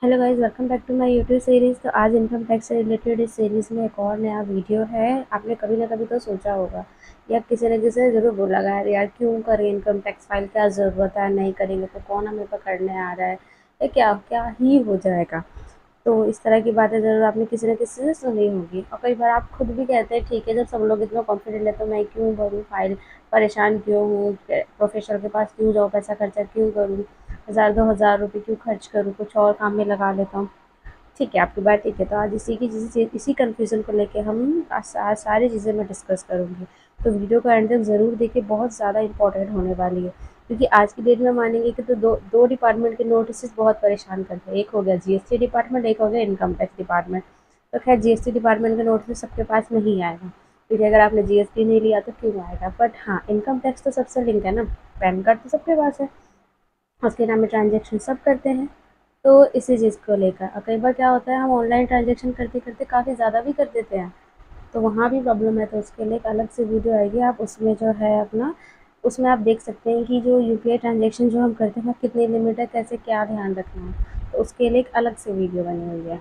Hello guys, welcome back to my YouTube series. तो आज income tax से related इस सीरीज़ में एक और नया वीडियो है। आपने कभी ना कभी तो सोचा होगा या किसी न किसी ने ज़रूर बोला होगा, यार क्यों करें इनकम टैक्स फाइल, क्या ज़रूरत है, नहीं करेंगे तो कौन हमें पकड़ने आ रहा है, ये क्या क्या ही हो जाएगा। तो इस तरह की बातें ज़रूर आपने किसी न किसी से सुनी होगी और कई बार आप खुद भी कहते हैं, ठीक है जब सब लोग इतना कॉन्फिडेंट है तो मैं क्यों भरूँ फाइल, परेशान क्यों हूँ, प्रोफेसर के पास क्यों जाऊँ, पैसा खर्चा क्यों करूँ, 1000-2000 रुपये क्यों खर्च करूँ, कुछ और काम में लगा लेता हूँ। ठीक है, आपकी बात ठीक है। तो आज इसी कन्फ्यूज़न को लेके हम सारी चीज़ें मैं डिस्कस करूँगी। तो वीडियो को एंड तक ज़रूर देखिए, बहुत ज़्यादा इम्पोर्टेंट होने वाली है। क्योंकि आज की डेट में मानेंगे कि तो दो डिपार्टमेंट के नोटिस बहुत परेशान करते हैं। एक हो गया जीएसटी डिपार्टमेंट, एक हो गया इनकम टैक्स डिपार्टमेंट। तो खैर जीएसटी डिपार्टमेंट का नोटिस सबके पास नहीं आएगा, क्योंकि अगर आपने जीएसटी नहीं लिया तो क्यों आएगा। बट हाँ, इनकम टैक्स तो सबसे लिंक है ना, पैन कार्ड तो सबके पास है, उसके नाम में ट्रांजेक्शन सब करते हैं। तो इसी चीज़ को लेकर और कई बार क्या होता है, हम ऑनलाइन ट्रांजेक्शन करते करते काफ़ी ज़्यादा भी कर देते हैं, तो वहाँ भी प्रॉब्लम है। तो उसके लिए एक अलग से वीडियो आएगी, आप उसमें जो है अपना, उसमें आप देख सकते हैं कि जो यूपीआई ट्रांजेक्शन जो हम करते हैं कितनी लिमिट है, कैसे क्या ध्यान रखना है। तो उसके लिए एक अलग से वीडियो बनी हुई है,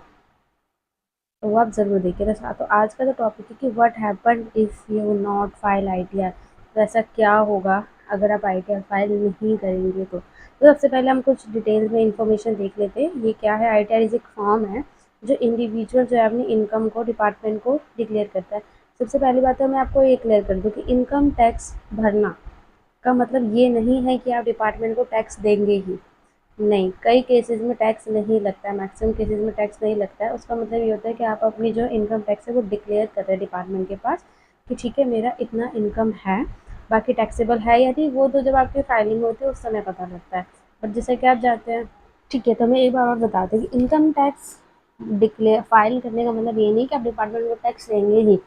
तो वो आप ज़रूर देखिए। तो आज का जो टॉपिक है कि what happen if you not file ITR. तो ऐसा क्या होगा अगर आप आईटीआर फाइल नहीं करेंगे तो सबसे पहले हम कुछ डिटेल्स में इंफॉर्मेशन देख लेते हैं। ये क्या है, आईटीआर इज़ एक फॉर्म है जो इंडिविजुअल जो है अपनी इनकम को डिपार्टमेंट को डिक्लेयर करता है। सबसे पहली बात तो मैं आपको ये क्लियर कर दूँ कि इनकम टैक्स भरना का मतलब ये नहीं है कि आप डिपार्टमेंट को टैक्स देंगे ही। नहीं, कई केसेस में टैक्स नहीं लगता है, मैक्सिमम केसेस में टैक्स नहीं लगता है। उसका मतलब ये होता है कि आप अपनी जो इनकम टैक्स है वो डिक्लेयर कर रहे हैं डिपार्टमेंट के पास कि ठीक है मेरा इतना इनकम है, बाकी टैक्सेबल है या नहीं वो तो जब आपकी फाइलिंग होती है उस समय पता लगता है। बट जैसे कि आप जाते हैं, ठीक है, तो मैं एक बार और बता दूँ कि इनकम टैक्स डिक्लेयर फाइल करने का मतलब ये नहीं कि आप डिपार्टमेंट को टैक्स देंगे ही।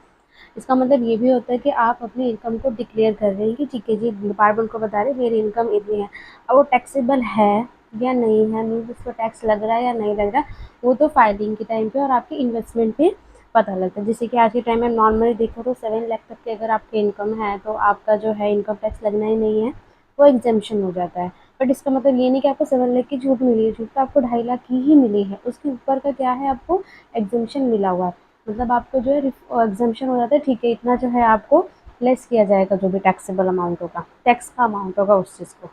इसका मतलब ये भी होता है कि आप अपनी इनकम को डिक्लेयर कर रहे हैं कि ठीक है जी, डिपार्टमेंट को बता रहे हैं मेरी इनकम इतनी है। अब वो टैक्सेबल है या नहीं है, मीन्स उसको टैक्स लग रहा है या नहीं लग रहा, वो तो फाइलिंग के टाइम पे और आपकी इन्वेस्टमेंट पे पता लगता है। जैसे कि आज के टाइम में नॉर्मली देखो तो 7 लाख तक की अगर आपकी इनकम है तो आपका जो है इनकम टैक्स लगना ही नहीं है, वो एग्जेम्पशन हो जाता है। बट इसका मतलब ये नहीं कि आपको 7 लाख की छूट मिली है, छूट तो आपको 2.5 लाख की ही मिली है, उसके ऊपर का क्या है आपको एग्जेम्पशन मिला हुआ है। मतलब आपको जो है एग्जेम्पशन हो जाता है, ठीक है इतना जो है आपको लेस किया जाएगा, जो भी टैक्सेबल अमाउंट होगा, टैक्स का अमाउंट होगा उस चीज़ को।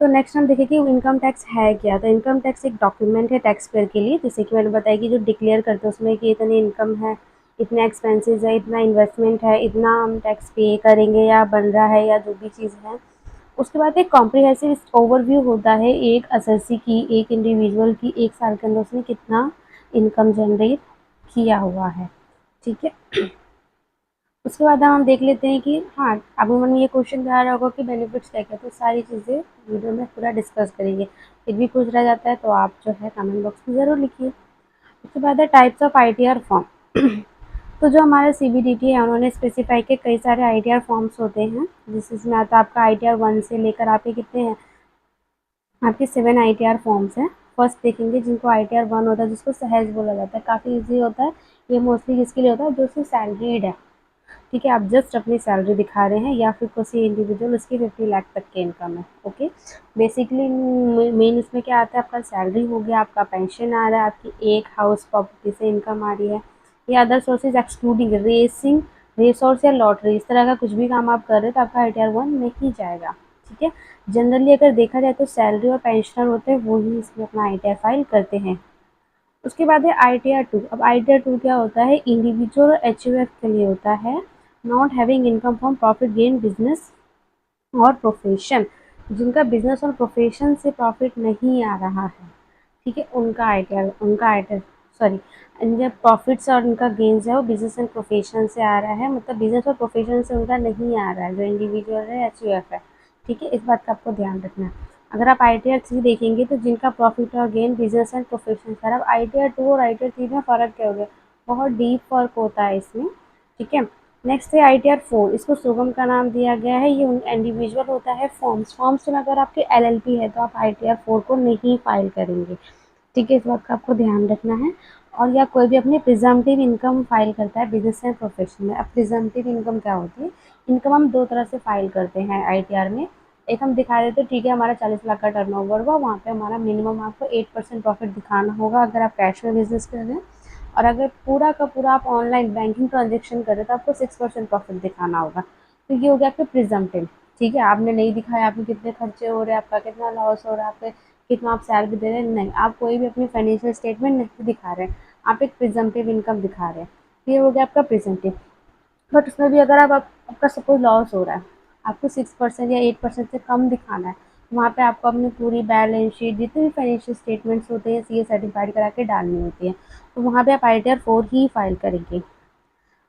तो नेक्स्ट हम देखें कि इनकम टैक्स है क्या। तो इनकम टैक्स एक डॉक्यूमेंट है टैक्स पेयर के लिए, जैसे कि मैंने बताया कि जो डिक्लेयर करते हैं उसमें कि इतनी इनकम है, इतने एक्सपेंसेस है, इतना इन्वेस्टमेंट है, इतना हम टैक्स पे करेंगे या बन रहा है या जो भी चीज़ है। उसके बाद एक कॉम्प्रिहेंसिव ओवरव्यू होता है एक असेसी की, एक इंडिविजुअल की, एक साल के अंदर उसने कितना इनकम जनरेट किया हुआ है। ठीक है, उसके बाद हम देख लेते हैं कि हाँ, अब मन में ये क्वेश्चन आ रहा होगा कि बेनिफिट्स क्या क्या, तो सारी चीज़ें वीडियो में पूरा डिस्कस करेंगे। फिर भी कुछ रह जाता है तो आप जो है कमेंट बॉक्स में ज़रूर लिखिए। उसके बाद है टाइप्स ऑफ आईटीआर फॉर्म। तो जो हमारे सीबीडीटी है उन्होंने स्पेसिफाई के कई सारे आईटीआर फॉर्म्स होते हैं, जिसमें आता है आपका आईटीआर 1 से लेकर आपके कितने हैं, आपके 7 आईटीआर फॉर्म्स हैं। फर्स्ट देखेंगे जिनको आईटीआर 1 होता है, जिसको सहज बोला जाता है, काफ़ी ईजी होता है। ये मोस्टली किसके लिए होता है, जो सिर्फ सैलरीड है। ठीक है, आप जस्ट अपनी सैलरी दिखा रहे हैं या फिर किसी इंडिविजुअल उसकी 50 लाख तक की इनकम है। ओके, बेसिकली मेन इसमें क्या आता है, आपका सैलरी हो गया, आपका पेंशन आ रहा है, आपकी एक हाउस प्रॉपर्टी से इनकम आ रही है, या अदर सोर्सेज एक्सक्लूडिंग रेसिंग, रेसोर्स या लॉटरी, इस तरह का कुछ भी काम आप कर रहे हैं तो आपका आईटीआर 1 नहीं जाएगा। ठीक है, जनरली अगर देखा जाए तो सैलरी और पेंशनर होते हैं वो ही इसमें अपना आईटीआर फाइल करते हैं। उसके बाद है आईटीआर 2। अब आईटीआर 2 क्या होता है, इंडिविजुअल और एचयूएफ के लिए होता है, not having income from profit gain business और प्रोफेशन, जिनका बिजनेस और प्रोफेशन से प्रॉफिट नहीं आ रहा है। ठीक है, उनका आईटीआर सॉरी, जब प्रॉफिट्स और उनका गेन्स है वो बिजनेस एंड प्रोफेशन से आ रहा है, मतलब बिजनेस और प्रोफेशन से उनका नहीं आ रहा है, जो इंडिविजुअल है एचयूएफ है। ठीक है, इस बात का आपको ध्यान रखना है। अगर आप आईटीआर 3 देखेंगे तो जिनका प्रॉफिट और गेन बिजनेस एंड प्रोफेशन से, अब आईटीआर 2 और आईटीआर 3 में फ़र्क क्या हो गया, बहुत डीप फर्क होता है इसमें। ठीक है, नेक्स्ट है आईटीआर 4, इसको सुगम का नाम दिया गया है। ये इंडिविजुअल होता है फॉर्म्स में अगर आपके एलएलपी है तो आप आईटीआर 4 को नहीं फाइल करेंगे। ठीक है, इस बात का आपको ध्यान रखना है। और या कोई भी अपनी प्रिजम्पटिव इनकम फाइल करता है बिजनेस एंड प्रोफेशन में। अब प्रिजम्पटिव इनकम क्या होती है, इनकम हम दो तरह से फाइल करते हैं आईटीआर में, एक हम दिखा देते ठीक है हमारा 40 लाख का टर्नओवर हुआ, वहाँ पे हमारा मिनिमम आपको 8% प्रॉफिट दिखाना होगा अगर आप कैश में बिजनेस कर रहे हैं, और अगर पूरा का पूरा आप ऑनलाइन बैंकिंग ट्रांजेक्शन कर रहे हैं तो आपको 6% प्रॉफिट दिखाना होगा। तो ये हो गया आपके प्रिजम्पटिव। ठीक है, आपने नहीं दिखाया आपके कितने खर्चे हो रहे हैं, आपका कितना लॉस हो रहा है, आपके कितना आप सैलरी दे रहे हैं, नहीं, आप कोई भी अपनी फाइनेंशियल स्टेटमेंट नहीं दिखा रहे हैं, आप एक प्रिजम्पटिव इनकम दिखा रहे हैं। ये हो गया आपका प्रिजम्पटिव। बट उसमें भी अगर आपका सपोज लॉस हो रहा है, आपको 6% या 8% से कम दिखाना है, वहाँ पे आपको अपनी पूरी बैलेंस शीट जितने भी फाइनेंशियल स्टेटमेंट्स होते हैं सीए सर्टिफाइड करा के डालनी होती है। तो वहाँ पे आप ITR 4 ही फाइल करेंगे।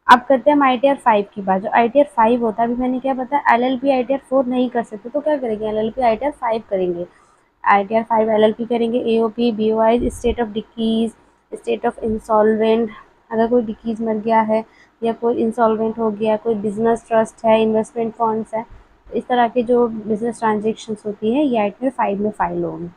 अब करते हैं हम ITR 5 की बात। जो ITR 5 होता है, अभी मैंने क्या बताया, LLP ITR 4 नहीं कर सकते तो क्या करेंगे, LLP ITR 5 करेंगे। ITR 5 LLP करेंगे, AOP BOI स्टेट ऑफ डिकीज, स्टेट ऑफ इंसॉल्वेंट, अगर कोई डिकीज मर गया है या कोई इंसॉल्वेंट हो गया, कोई बिजनेस ट्रस्ट है, इन्वेस्टमेंट फंड्स है, इस तरह की जो बिजनेस ट्रांजेक्शन्स होती है ये ITR 5 में फाइल होंगी।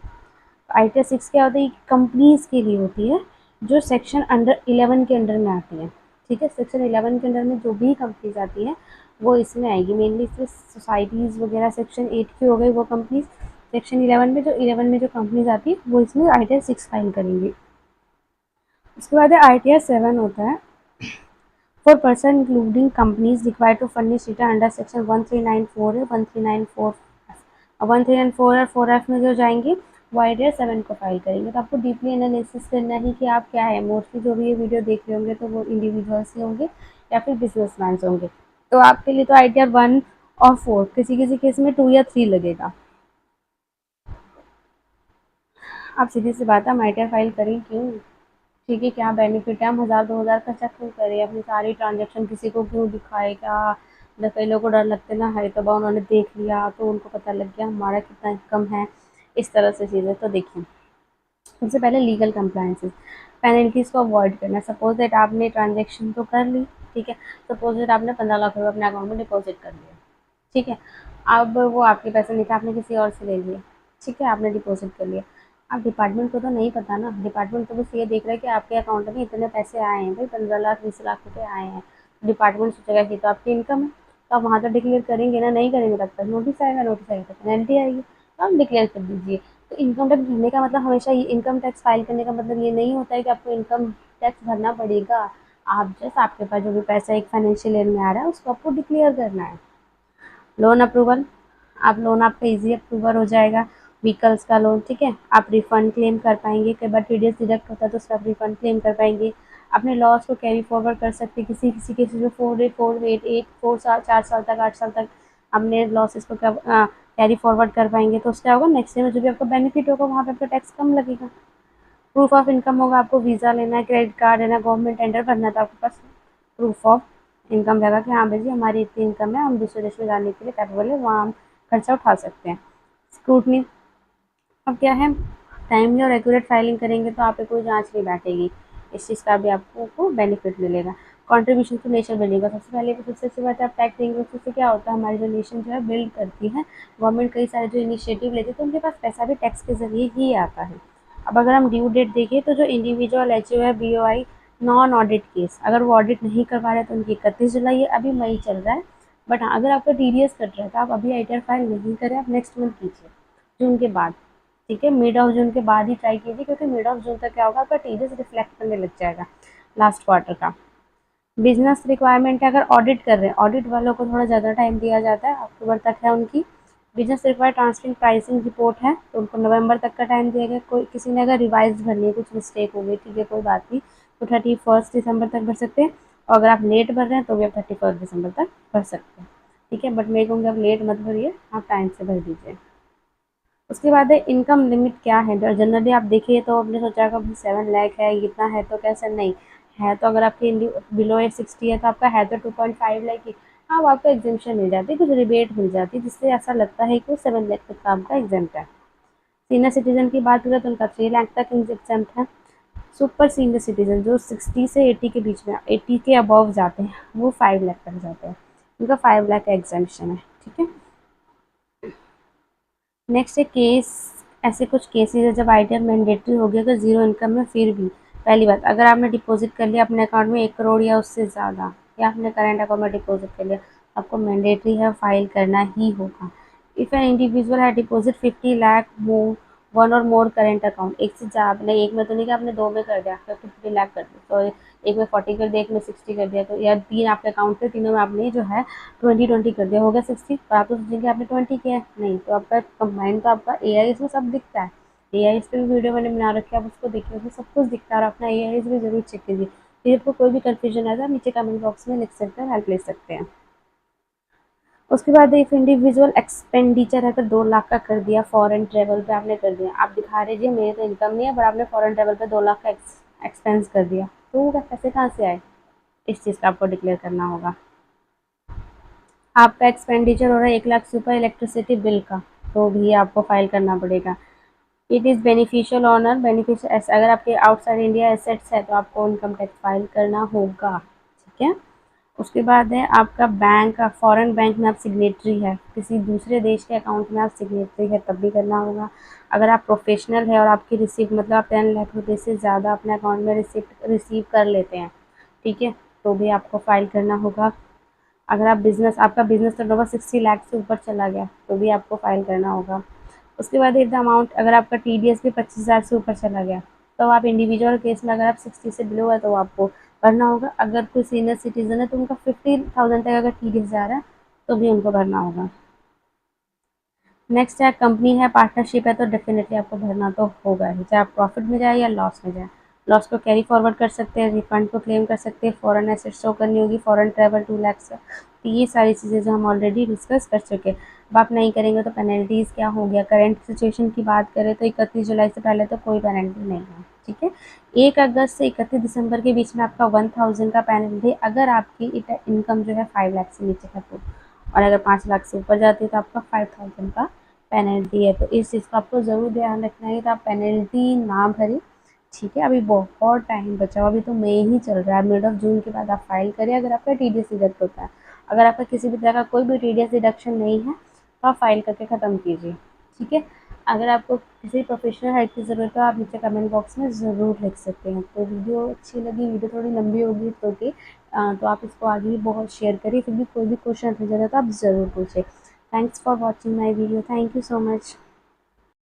ITR 6 क्या होता है, कंपनीज के लिए होती है जो सेक्शन अंडर 11 के अंडर में आती है। ठीक है, सेक्शन 11 के अंडर में जो भी कंपनीज आती हैं वो इसमें आएगी। मेनली इसमें सोसाइटीज़ वगैरह सेक्शन 8 की हो गई वो कंपनीज, सेक्शन 11 में जो 11 में जो कंपनीज आती है वो इसमें ITR 6 फाइल करेंगी। उसके बाद ITR 7 होता है, for person including companies required to furnish return under section 1394 है, 1394 और 1394 और 4F में जो जाएंगे वो ITR 7 को फाइल करेंगे। तो आपको डीपली एनालिसिस करना है कि आप क्या है, मोस्टली जो भी ये वीडियो देख रहे होंगे तो वो इंडिविजुअल्स ही होंगे या फिर बिजनेसमैन होंगे। तो आपके लिए तो ITR 1 और 4, किसी किसी केस में 2 या 3 लगेगा। आप सीधी सी बात है, हम ITR फाइल करें क्यों? ठीक है, क्या बेनिफिट है, हम 1000-2000 खर्चा क्यों करें, अपनी सारी ट्रांजेक्शन किसी को क्यों दिखाए, क्या मतलब कई लोगों को डर लगता है ना, हाय तोबा उन्होंने देख लिया तो उनको पता लग गया हमारा कितना इनकम है, इस तरह से चीज़ें। तो देखिए, सबसे पहले लीगल कंप्लायंसेस, पेनल्टीज़ को अवॉइड करना। सपोज दैट आपने ट्रांजेक्शन तो कर ली, ठीक है, सपोज दैट आपने 15 लाख रुपये अपने अकाउंट में डिपॉजिट कर लिया, ठीक है, अब वो आपके पैसे नहीं थे, आपने किसी और से ले लिए, ठीक है, आपने डिपॉजिट कर लिया। अब डिपार्टमेंट को तो नहीं पता ना, डिपार्टमेंट तो बस ये देख रहा है कि आपके अकाउंट में इतने पैसे आए हैं, भाई 15 लाख 20 लाख रुपए आए हैं। डिपार्टमेंट सोचेगा कि तो आपकी इनकम है, तो आप वहाँ तो डिक्लेयर करेंगे ना, नहीं करेंगे तब तक नोटिस आएगा, नोटिस आएगा तो पेनल्टी आएगी, तो आप डिक्लेयर कर दीजिए। तो इनकम टैक्स भरने का मतलब हमेशा ये, इनकम टैक्स फाइल करने का मतलब ये नहीं होता है कि आपको इनकम टैक्स भरना पड़ेगा। आप जस्ट आपके पास जो भी पैसा एक फाइनेंशियल ईयर में आ रहा है उसको आपको डिक्लेयर करना है। लोन अप्रूवल, आप लोन आपका ईज़ी अप्रूवल हो जाएगा, व्हीकल्स का लोन, ठीक है, आप रिफ़ंड क्लेम कर पाएँगे, कई बार TDS डिडक्ट होता है तो उसका आप रिफ़ंड क्लेम कर पाएँगे। अपने लॉस को कैरी फॉरवर्ड कर सकते हैं, किसी केसेस में 4 साल 4 साल तक 8 साल तक अपने लॉसेस को कैरी फॉरवर्ड कर पाएँगे। तो उससे क्या होगा, नेक्स्ट ईयर में जो भी आपको बेनिफिट होगा वहाँ पे आपका टैक्स कम लगेगा। प्रूफ ऑफ इनकम होगा, आपको वीज़ा लेना है, क्रेडिट कार्ड लेना है, गवर्नमेंट टेंडर भरना है तो आपके पास प्रूफ ऑफ इनकम रहेगा कि हाँ भाई जी हमारी इतनी इनकम है, हम दूसरे देश में जाने के लिए कैपेबल है, वहाँ हम खर्चा उठा सकते हैं। स्क्रूटनी, अब क्या है, टाइमली और एक्यूरेट फाइलिंग करेंगे तो आप पे कोई जांच नहीं बैठेगी, इस चीज़ का भी आपको बेनिफिट मिलेगा। कंट्रीब्यूशन टू नेशन बिल्डिंग का सबसे पहले सबसे अच्छी बात है, आप टैक्स देंगे उससे क्या होता है, हमारी जो नेशन जो है बिल्ड करती है, गवर्नमेंट कई सारे जो इनिशिएटिव लेती है तो उनके पास पैसा भी टैक्स के ज़रिए ही आता है। अब अगर हम ड्यू डेट देखें तो जो इंडिविजुअल HO है, BOI नॉन ऑडिट केस, अगर वो ऑडिट नहीं करवा रहे तो उनकी 31 जुलाई है, अभी मई चल रहा है। बट हाँ, अगर आपका TDS कट रहा है तो आप अभी ITR फाइल नहीं करें, आप नेक्स्ट मंथ कीजिए, जून के बाद, ठीक है, मिड ऑफ जून के बाद ही ट्राई कीजिए, क्योंकि मिड ऑफ जून तक क्या होगा, आपका TDS रिफ्लेक्ट करने लग जाएगा लास्ट क्वार्टर का। बिजनेस रिक्वायरमेंट है, अगर ऑडिट कर रहे हैं, ऑडिट वालों को थोड़ा ज़्यादा टाइम दिया जाता है, अक्टूबर तक है उनकी। Business require transferring pricing report है तो उनको नवंबर तक का टाइम दिया गया। कोई किसी ने अगर रिवाइज भरनी है, कुछ मिस्टेक हो गई, ठीक है, कोई बात नहीं, तो 31 दिसंबर तक भर सकते हैं, और अगर आप लेट भर रहे हैं तो भी आप 31 दिसंबर तक भर सकते हैं, ठीक है, बट मैं कहूँगी आप लेट मत भरिए, आप टाइम से भर दीजिए। उसके बाद है इनकम लिमिट क्या है, जनरली आप देखिए तो आपने सोचा होगा 7 लाख है, इतना है तो कैसे, नहीं है, तो अगर आपके बिलो 60 है तो आपका है तो 2.5 लाख की, हाँ वो आपको एग्जेम्पशन मिल जाती है, कुछ रिबेट मिल जाती है जिससे ऐसा लगता है कि वो 7 लाख तक का आपका एग्जेम्प्ट है। सीनियर सिटीजन की बात करें तो उनका 3 लाख तक एग्जेम्प्ट है। सुपर सीनियर सिटीजन जो 60 से 80 के बीच में, 80 के अबव जाते हैं, वो 5 लाख तक जाते हैं, उनका 5 लाख का एग्जेम्पशन है, ठीक है। नेक्स्ट है केस, ऐसे कुछ केसेस है जब ITR मैंडेटरी हो गया अगर ज़ीरो इनकम में, फिर भी पहली बात, अगर आपने डिपॉजिट कर लिया अपने अकाउंट में 1 करोड़ या उससे ज़्यादा, या आपने करंट अकाउंट में डिपॉजिट कर लिया, आपको मैंडेटरी है फाइल करना ही होगा। इफ एन इंडिविजुअल है डिपॉजिट 50 लाख मोर वन और मोर करेंट अकाउंट, एक से ज्यादा, आपने एक में तो नहीं कि आपने दो में कर दिया, आपने 50 लाख कर दिया, तो एक में 40 कर दिया, एक में 60 कर दिया, तो या तीन आपके अकाउंट थे, तीनों में आपने जो है 20-20 कर दिया, हो गया 60। तो आप तो सोचेंगे आपने 20 किया है, नहीं, तो आपका कंबाइन तो आपका ए आई में सब दिखता है। ए आई पे भी वीडियो मैंने बना रखी है, आप उसको देखिए, उसमें सब कुछ दिखता है, और अपना ए आई भी जरूर चेक कीजिए। फिर आपको कोई भी कंफ्यूजन आता है नीचे कमेंट बॉक्स में लिख सकते हैं, हेल्प ले सकते हैं। उसके बाद इफ इंडिविजुअल एक्सपेंडिचर अगर 2 लाख का कर दिया फॉरेन ट्रेवल पे आपने कर दिया, आप दिखा रहे जी मेरे तो इनकम नहीं है, पर आपने फॉरेन ट्रेवल पे 2 लाख का एक्सपेंस कर दिया, तो वो पैसे कहाँ से आए, इस चीज़ का आपको डिक्लेयर करना होगा। आपका एक्सपेंडिचर हो रहा है 1 लाख से ऊपर इलेक्ट्रिसिटी बिल का, तो भी आपको फाइल करना पड़ेगा। It is beneficial owner beneficial, अगर आपके आउटसाइड इंडिया एसेट्स है तो आपको इनकम टैक्स फाइल करना होगा, ठीक है। उसके बाद है आपका बैंक का, फॉरेन बैंक में आप सिग्नेटरी है, किसी दूसरे देश के अकाउंट में आप सिग्नेटरी है, तब भी करना होगा। अगर आप प्रोफेशनल है और आपकी रिसीव मतलब आप 10 लाख रुपये से ज़्यादा अपने अकाउंट में रिसीव कर लेते हैं, ठीक है, तो भी आपको फाइल करना होगा। अगर आप बिजनेस, आपका बिजनेस टर्नओवर 60 लाख से ऊपर चला गया, तो भी आपको फाइल करना होगा। उसके बाद इफ द अमाउंट, अगर आपका TDS भी 25,000 से ऊपर चला गया, तो आप इंडिविजुअल केस में अगर आप 60 से बिलो है तो आपको भरना होगा। अगर कोई सीनियर सिटीजन है तो उनका 50,000 तक अगर TDS जा रहा है तो भी उनको भरना होगा। नेक्स्ट है कंपनी है, पार्टनरशिप है, तो डेफिनेटली आपको भरना तो होगा ही, चाहे आप प्रॉफिट में जाए या लॉस में जाए। लॉस को कैरी फॉरवर्ड कर सकते हैं, रिफंड को क्लेम कर सकते हैं, फॉरेन एसेट शो करनी होगी, फॉरेन ट्रैवल 2 लाख का, तो ये सारी चीज़ें जो हम ऑलरेडी डिस्कस कर चुके हैं। अब आप नहीं करेंगे तो पेनल्टीज़ क्या हो गया, करंट सिचुएशन की बात करें तो 31 जुलाई से पहले तो कोई पेनल्टी नहीं है, ठीक है। 1 अगस्त से 31 दिसंबर के बीच में आपका 1000 का पेनल्टी, अगर आपकी इनकम जो है 5 लाख से नीचे है तो, और अगर 5 लाख से ऊपर जाती है तो आपका 5000 का पेनल्टी है। तो इस चीज़ का आपको ज़रूर ध्यान रखना है कि आप पेनल्टी ना भरें, ठीक है। अभी बहुत टाइम बचा हुआ, अभी तो मई ही चल रहा है, मिड ऑफ जून के बाद आप फाइल करें अगर आपका TDS डिडक्ट होता है। अगर आपका किसी भी तरह का कोई भी TDS डिडक्शन नहीं है तो आप फाइल करके ख़त्म कीजिए, ठीक है। अगर आपको किसी प्रोफेशनल हेल्प की ज़रूरत है आप नीचे कमेंट बॉक्स में ज़रूर लिख सकते हैं। तो वीडियो अच्छी लगी, वीडियो थोड़ी लंबी होगी तो तो आप इसको आगे भी बहुत शेयर करिए, फिर भी कोई भी क्वेश्चन रह जाता है तो आप ज़रूर पूछें। Thanks for watching my video, thank you so much.